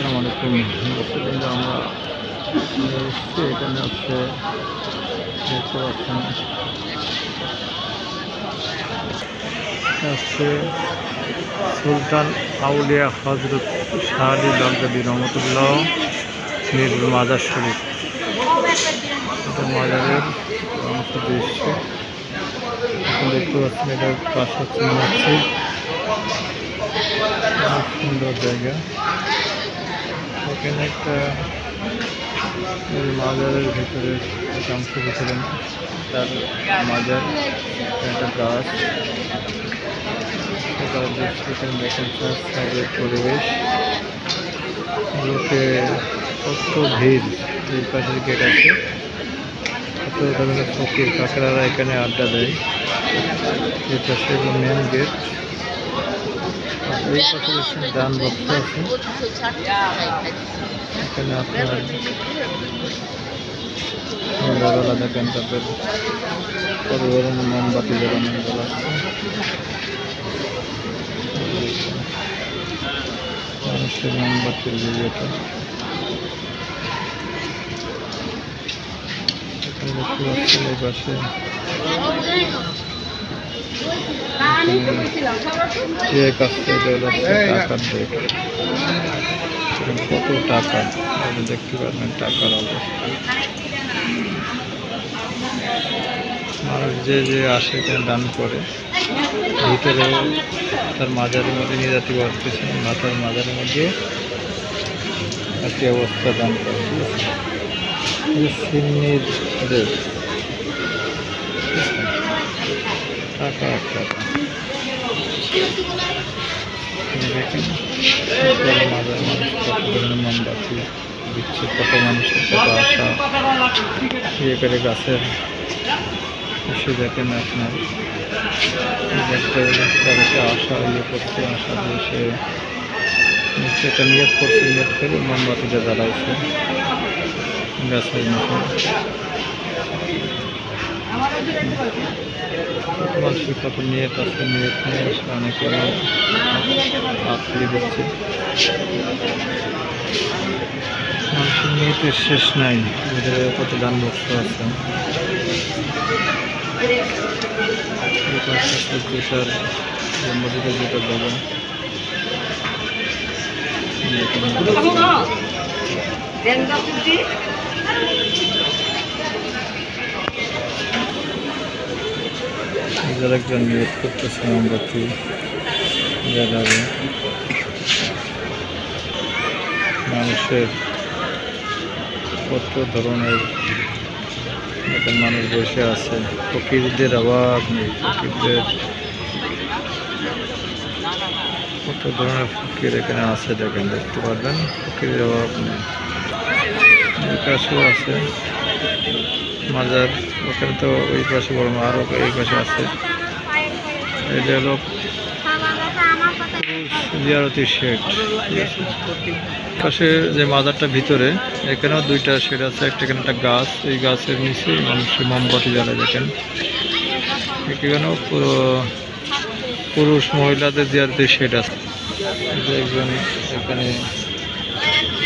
আসসালামু আলাইকুম। কিন্তু আমরা এসেছি এখানে হচ্ছে দেখতে পাচ্ছেন হচ্ছে সুলতান আউলিয়া হজরত শাহ আলী বাগদাদী রহমতুল্লাহ এর মাজার শরীফ। এটা মাজারের অংশ দৃশ্য এখন দেখতে পাচ্ছেন। এটার পাশে হচ্ছে মসজিদ, অনেক সুন্দর জায়গা। এখানে একটা মাজারের ভিতরে অংশ ভিতরে তার মাজার একটা গাছ, এখানে দেখেন সাইডের পরিবেশ। লোকে কত ভিড়, এই পাশের গেট আছে, কত ধরনের ফকির কাকড়ারা এখানে আড্ডা দেয়। এই পাশে মেন গেট, এই পাশে ডান বক্স আছে। এখানে আপনার সন্ধ্যাবেলা দেখেন তাদের কত ধরনের মোমবাতি জ্বালানো মানুষের মোমবাতির ভিডিওটা এখানে দেখতে পাচ্ছেন। এই পাশে টাকার দেখ, কত টাকা দেখতে পাবেন। টাকার অবস্থা, মানুষ যে যে আসে এখানে দান করে। ভিতরে তার মাজারের মধ্যে নিয়ে যেতে পারতেছেন, মাথার মাজারের মধ্যে একটি অবস্থা দান করে। সিন্নির দেশ, টাকা টাকা দেখেন। মাজার মানুষ কত ধরনের মোমবাতি দিচ্ছে, কত মানুষের কত আশা ইয়ে করে গাছের এসে দেখেন। আপনার দেখতে তাদেরকে আশা ইয়ে করছে, আশা দিয়ে সে সেটা নিয়ত করছে, নিয়ত করে মোমবাতিটা জ্বালাইছে গাছের মতো। কত মানুষের কত নিয়ত আছে, নিয়ত নিয়ে এসে অনেকে হাত দিয়ে দিচ্ছে। মানুষের নিয়তের শেষ নাই, ভিতরে কত দান বক্স আছে। জুতার জন্মদিনের জুতার দোকান, একজন নিয়োগ করতেছে মোমবাতি জ্বালাবে। মানুষের কত ধরনের এখন মানুষ বসে আছে, ফকিরদের অভাব নেই। ফকিরদের কত ধরনের ফকির এখানে আছে দেখেন, দেখতে পারবেন। ফকিরের অভাব নেই। এই পাশেও আছে মাজার, ওখানে তো ওই পাশে বড়, আরও এই পাশে আছে। এটা হলো জিয়ারতি শেড। পাশে যে মাজারটা ভিতরে, এখানেও দুইটা শেড আছে। এখানে একটা গাছ, এই গাছের নিচে মানুষের মোমবাতি জ্বালায় দেখেন। এখানেও পুরুষ মহিলাদের জিয়ারতি শেড আছে। একজন এখানে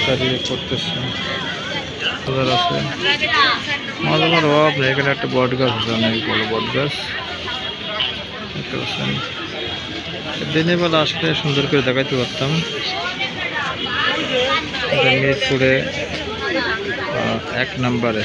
দাঁড়িয়ে করতেছে, মাজার আছে। মাজার অভাব নেই, এখানে একটা বট গাছ আছে, অনেক বড় বট গাছ দেখতে পাচ্ছেন। দিনের বেলা আসলে সুন্দর করে দেখাইতে পারতাম। মিরপুরে 1 নম্বরে